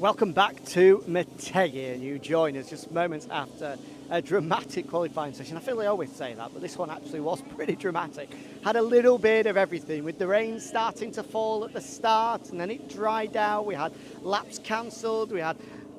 Welcome back to Motegi, and you join us just moments after a dramatic qualifying session. I feel I always say that, but this one actually was pretty dramatic. Had a little bit of everything, with the rain starting to fall at the start, and then it dried out. We had laps cancelled, we had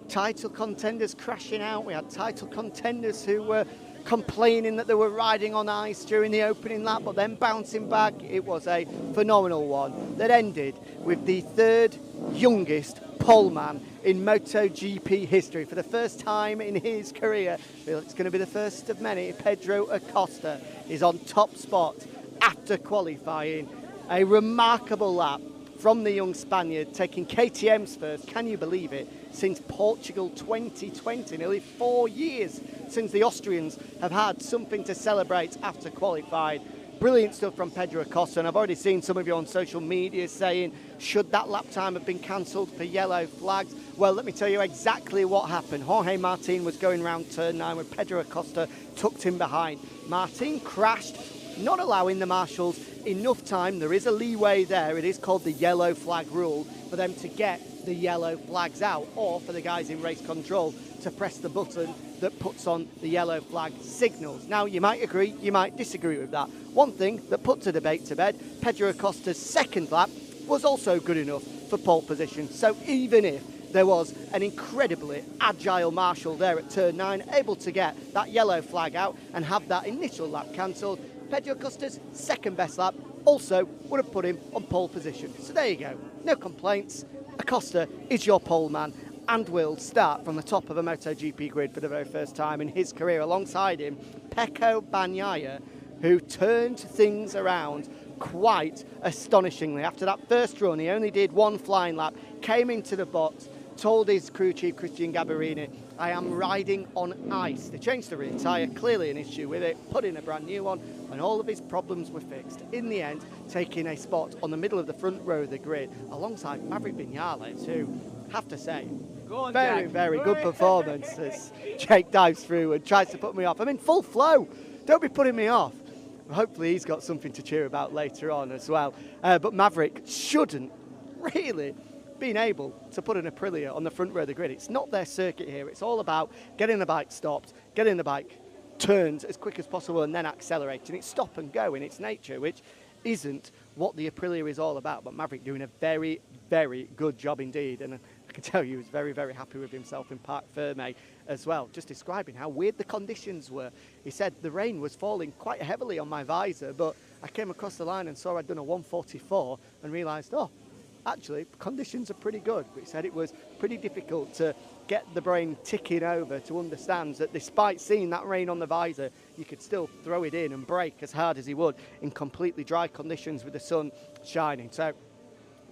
title contenders crashing out, we had title contenders who were complaining that they were riding on ice during the opening lap, but then bouncing back. It was a phenomenal one that ended with the third youngest poleman in MotoGP history. For the first time in his career, it's going to be the first of many, Pedro Acosta is on top spot after qualifying. A remarkable lap from the young Spaniard, taking KTM's first, can you believe it, since Portugal 2020, nearly 4 years since the Austrians have had something to celebrate after qualifying. Brilliant stuff from Pedro Acosta, and I've already seen some of you on social media saying, should that lap time have been cancelled for yellow flags? Well, let me tell you exactly what happened. Jorge Martin was going round turn 9 when Pedro Acosta tucked him behind. Martin crashed, not allowing the marshals enough time. There is a leeway there. It is called the yellow flag rule for them to get the yellow flags out, or for the guys in race control to press the button that puts on the yellow flag signals. Now, you might agree, you might disagree with that. One thing that puts a debate to bed, Pedro Acosta's second lap was also good enough for pole position. So even if there was an incredibly agile marshal there at turn 9, able to get that yellow flag out and have that initial lap cancelled, Pedro Acosta's second best lap also would have put him on pole position. So there you go, no complaints. Acosta is your pole man and will start from the top of a MotoGP grid for the very first time in his career. Alongside him, Pecco Bagnaia, who turned things around quite astonishingly. After that first run, he only did one flying lap, came into the box, told his crew chief, Christian Gabarini, I am riding on ice. They changed the rear tyre, clearly an issue with it, put in a brand new one, and all of his problems were fixed. In the end, taking a spot on the middle of the front row of the grid, alongside Maverick Vinales, who, have to say, very good performance as Jake dives through and tries to put me off. I'm in full flow. Don't be putting me off. Hopefully he's got something to cheer about later on as well. But Maverick shouldn't really been able to put an Aprilia on the front row of the grid. It's not their circuit here. It's all about getting the bike stopped, getting the bike turned as quick as possible, and then accelerating. It's stop and go in its nature, which isn't what the Aprilia is all about. But Maverick doing a very, very good job indeed. And I can tell you he was very, very happy with himself in Parc Fermé as well, just describing how weird the conditions were. He said the rain was falling quite heavily on my visor, but I came across the line and saw I'd done a 144 and realised, oh, actually, conditions are pretty good. But he said it was pretty difficult to get the brain ticking over to understand that despite seeing that rain on the visor, you could still throw it in and brake as hard as he would in completely dry conditions with the sun shining. So,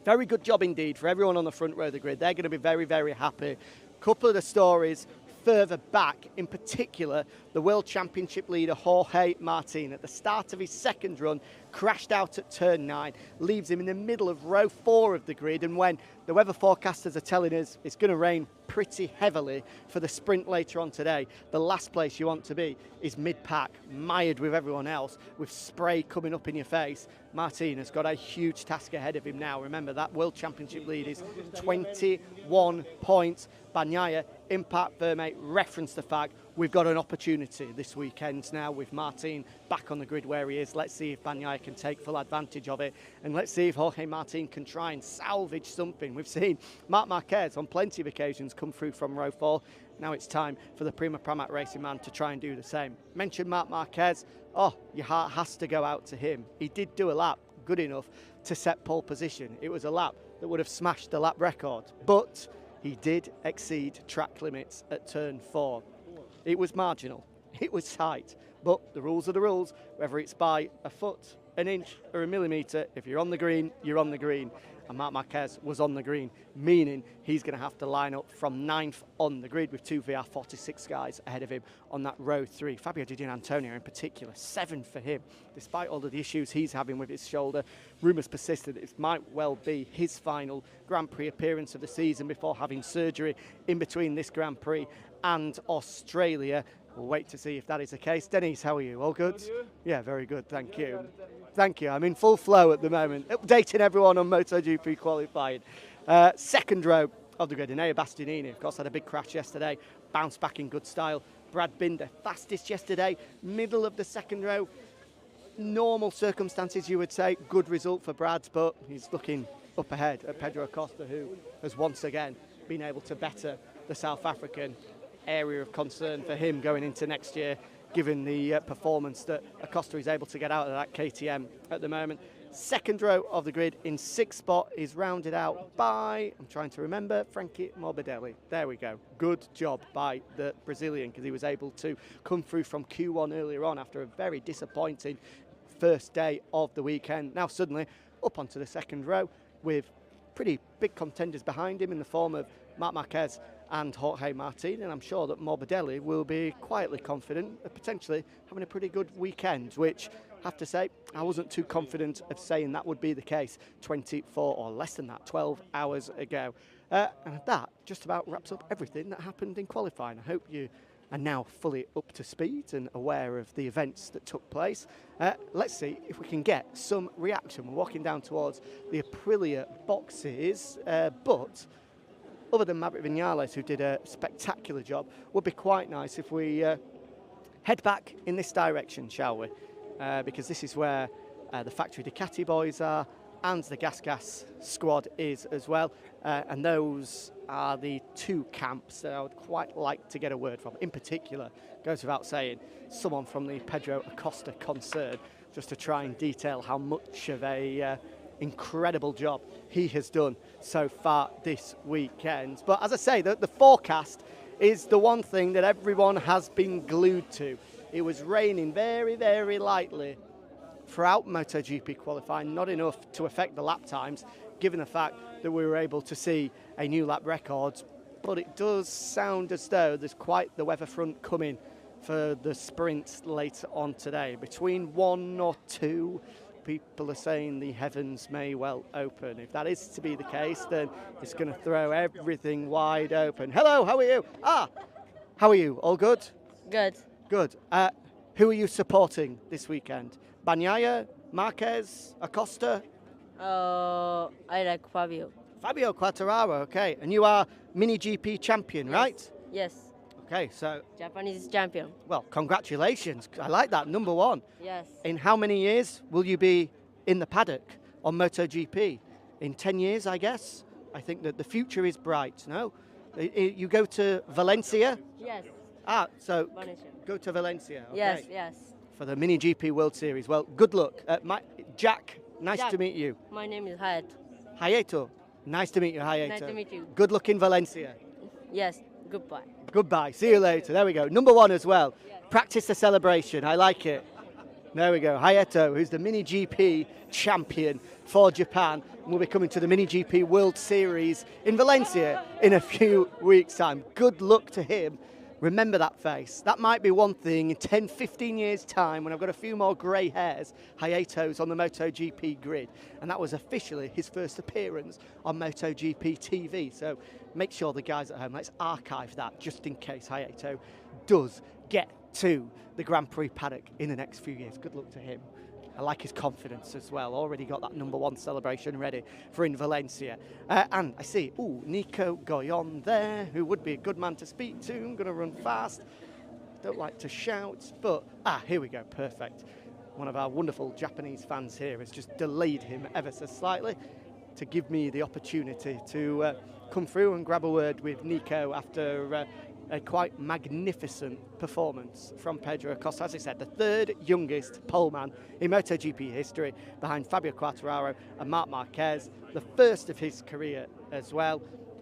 very good job indeed for everyone on the front row of the grid. They're going to be very, very happy. Couple of the stories further back, in particular, the World Championship leader Jorge Martin at the start of his second run crashed out at turn 9, leaves him in the middle of row 4 of the grid, and when the weather forecasters are telling us it's going to rain pretty heavily for the sprint later on today, the last place you want to be is mid-pack, mired with everyone else, with spray coming up in your face. Martin has got a huge task ahead of him now. Remember, that World Championship lead is 21 points. Bagnaia in Parc Fermé referenced the fact we've got an opportunity this weekend now with Martin back on the grid where he is. Let's see if Bagnaia can take full advantage of it, and let's see if Jorge Martin can try and salvage something. We've seen Marc Marquez on plenty of occasions come through from row 4. Now it's time for the Prima Pramac racing man to try and do the same. Mentioned Marc Marquez. Oh, your heart has to go out to him. He did do a lap good enough to set pole position. It was a lap that would have smashed the lap record, but he did exceed track limits at turn 4. It was marginal, it was tight, but the rules are the rules, whether it's by a foot, an inch or a millimetre. If you're on the green, you're on the green. And Marc Marquez was on the green, meaning he's going to have to line up from 9th on the grid with 2 VR46 guys ahead of him on that row 3. Fabio Di Gianantonio in particular, 7 for him. Despite all of the issues he's having with his shoulder, rumours persist that it might well be his final Grand Prix appearance of the season before having surgery in between this Grand Prix and Australia. We'll wait to see if that is the case. Denise, how are you? All good? Yeah, very good, thank you. Thank you. I'm in full flow at the moment, updating everyone on MotoGP qualifying. Second row, of the grid. Enea Bastianini, of course, had a big crash yesterday, bounced back in good style. Brad Binder, fastest yesterday, middle of the second row. Normal circumstances, you would say, good result for Brad, but he's looking up ahead at Pedro Acosta, who has once again been able to better the South African. Area of concern for him going into next year, given the performance that Acosta is able to get out of that KTM at the moment. Second row of the grid in sixth spot is rounded out by, I'm trying to remember, Frankie Morbidelli. There we go. Good job by the Brazilian, because he was able to come through from Q1 earlier on after a very disappointing first day of the weekend. Now suddenly up onto the second row with pretty big contenders behind him in the form of Marc Marquez and Jorge Martin, and I'm sure that Morbidelli will be quietly confident of potentially having a pretty good weekend, which I have to say I wasn't too confident of saying that would be the case 24 or less than that, 12 hours ago. And that just about wraps up everything that happened in qualifying. I hope you are now fully up to speed and aware of the events that took place. Let's see if we can get some reaction. We're walking down towards the Aprilia boxes, but other than Maverick Vinales, who did a spectacular job, would be quite nice if we head back in this direction, shall we? Because this is where the factory Ducati boys are, and the Gas squad is as well. And those are the two camps that I would quite like to get a word from. In particular, goes without saying, someone from the Pedro Acosta concern, just to try and detail how much of a incredible job he has done so far this weekend. But as I say, the forecast is the one thing that everyone has been glued to. It was raining very, very lightly throughout MotoGP qualifying, not enough to affect the lap times, given the fact that we were able to see a new lap record. But it does sound as though there's quite the weather front coming for the sprints later on today. Between 1 or 2, people are saying the heavens may well open. If that is to be the case, then it's going to throw everything wide open. Hello, how are you? How are you? All good? Good. Good. Who are you supporting this weekend? Bagnaia, Marquez, Acosta? I like Fabio. Fabio Quartararo, okay. And you are Mini GP champion, right? Yes. Okay, so... Japanese champion. Well, congratulations. I like that, number 1. Yes. In how many years will you be in the paddock on MotoGP? In 10 years, I guess? I think that the future is bright, no? You go to Valencia? Yes. So Valencia. Go to Valencia. Okay. Yes, yes. For the Mini GP World Series. Well, good luck. Jack, nice Jack. to meet you. My name is Hayat. Hayato, nice to meet you, Hayato. Nice to meet you. Good luck in Valencia. Yes. Goodbye. Goodbye. See you later. There we go. Number 1 as well. Yes. Practice the celebration. I like it. There we go. Hayato, who's the Mini GP champion for Japan, will be coming to the Mini GP World Series in Valencia in a few weeks' time. Good luck to him. Remember that face. That might be one thing in 10, 15 years' time when I've got a few more grey hairs, Hayato's on the MotoGP grid. And that was officially his first appearance on MotoGP TV. So make sure the guys at home, let's archive that just in case Hayato does get to the Grand Prix paddock in the next few years. Good luck to him. I like his confidence as well. Already got that number 1 celebration ready for in Valencia. And I see, Nico Goyon there, who would be a good man to speak to. I'm going to run fast. Don't like to shout, but here we go, perfect. One of our wonderful Japanese fans here has just delayed him ever so slightly to give me the opportunity to come through and grab a word with Nico after a quite magnificent performance from Pedro Acosta. As I said, the 3rd youngest poleman in MotoGP history, behind Fabio Quartararo and Marc Marquez, the first of his career as well.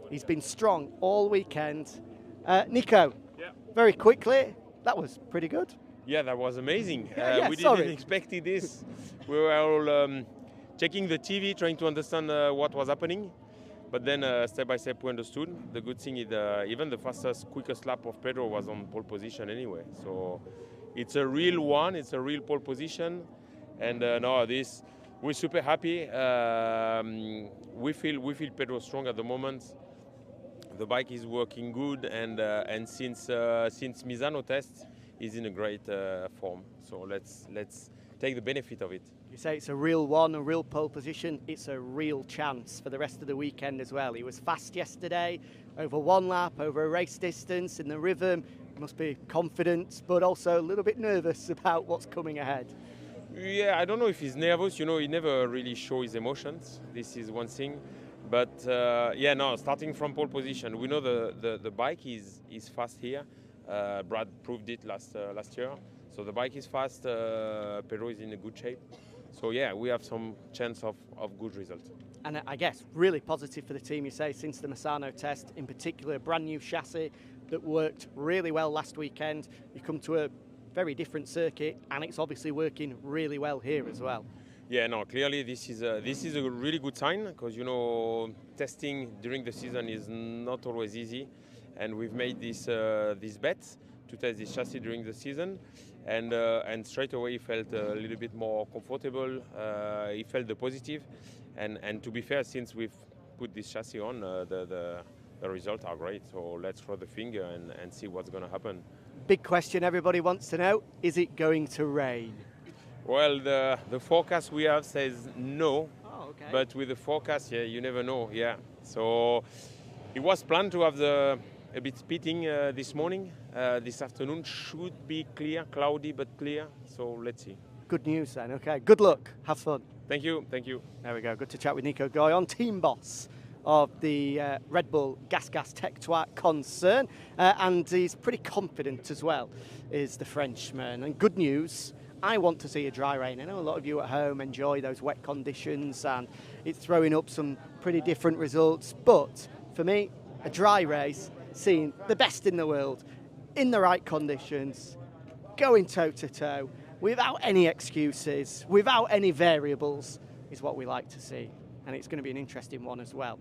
He's been strong all weekend. Nico, very quickly, that was pretty good. Yeah, that was amazing. We sorry. didn't expect this. We were all checking the TV, trying to understand what was happening. But then step by step we understood. The good thing is even the fastest, quickest lap of Pedro was on pole position anyway. So it's a real one, it's a real pole position. And we're super happy. We feel Pedro strong at the moment. The bike is working good, and since Misano test, he's in a great form. So let's take the benefit of it. You say it's a real one, a real pole position. It's a real chance for the rest of the weekend as well. He was fast yesterday, over one lap, over a race distance in the rhythm. Must be confident, but also a little bit nervous about what's coming ahead. Yeah, I don't know if he's nervous. You know, he never really shows his emotions. This is one thing. But yeah, no, starting from pole position, we know the bike is fast here. Brad proved it last year. So the bike is fast. Pedro is in a good shape. So yeah, we have some chance of good result. And I guess really positive for the team, you say, since the Misano test, in particular, a brand new chassis that worked really well last weekend. You come to a very different circuit, and it's obviously working really well here as well. Yeah, no, clearly this is a really good sign, because you know, testing during the season is not always easy, and we've made this bet to test this chassis during the season, and straight away he felt a little bit more comfortable. He felt the positive, and to be fair, since we've put this chassis on, the results are great. So let's throw the finger and see what's going to happen. Big question everybody wants to know, is it going to rain? Well, the forecast we have says no. Oh, okay. But with the forecast, yeah, you never know. Yeah. So it was planned to have a bit spitting this morning. This afternoon should be clear, cloudy but clear. So let's see. Good news then. Okay. Good luck. Have fun. Thank you. Thank you. There we go. Good to chat with Nico Goyon, team boss of the Red Bull Gas Tech Trois concern, and he's pretty confident as well, is the Frenchman. And good news, I want to see a dry rain. I know a lot of you at home enjoy those wet conditions, and it's throwing up some pretty different results, but for me, a dry race, seeing the best in the world in the right conditions, going toe-to-toe, without any excuses, without any variables, is what we like to see. And it's going to be an interesting one as well.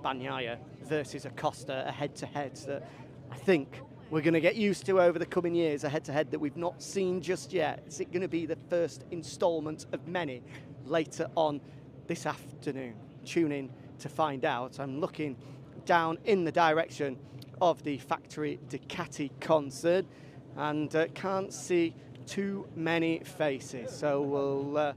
Bagnaia versus Acosta, a head-to-head that I think we're going to get used to over the coming years, a head-to-head that we've not seen just yet. Is it going to be the first instalment of many later on this afternoon? Tune in to find out. I'm looking down in the direction of the factory Ducati concern and can't see too many faces. So we'll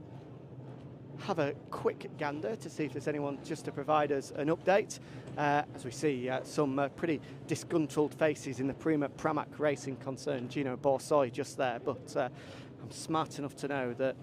have a quick gander to see if there's anyone just to provide us an update, as we see some pretty disgruntled faces in the Prima Pramac Racing concern. Gino Borsoi just there, but I'm smart enough to know that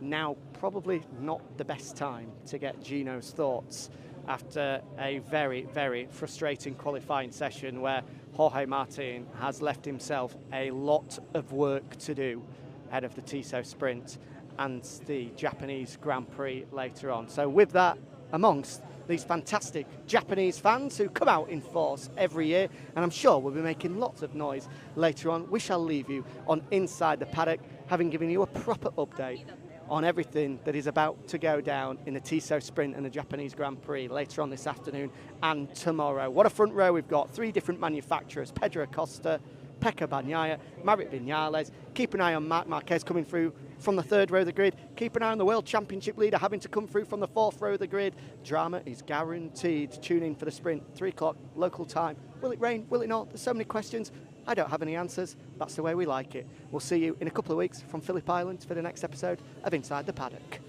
now probably not the best time to get Gino's thoughts after a very, very frustrating qualifying session where Jorge Martin has left himself a lot of work to do ahead of the Tissot Sprint and the Japanese Grand Prix later on. So with that, amongst these fantastic Japanese fans who come out in force every year, and I'm sure we'll be making lots of noise later on, we shall leave you on Inside the Paddock, having given you a proper update on everything that is about to go down in the Tissot Sprint and the Japanese Grand Prix later on this afternoon and tomorrow. What a front row we've got. 3 different manufacturers, Pedro Acosta, Pecco Bagnaia, Maverick Vinales. Keep an eye on Marc Marquez coming through from the 3rd row of the grid. Keep an eye on the World Championship leader having to come through from the 4th row of the grid. Drama is guaranteed. Tune in for the sprint, 3 o'clock local time. Will it rain? Will it not? There's so many questions. I don't have any answers. That's the way we like it. We'll see you in a couple of weeks from Phillip Island for the next episode of Inside the Paddock.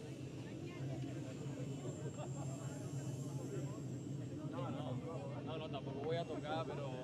No, tampoco voy a tocar, pero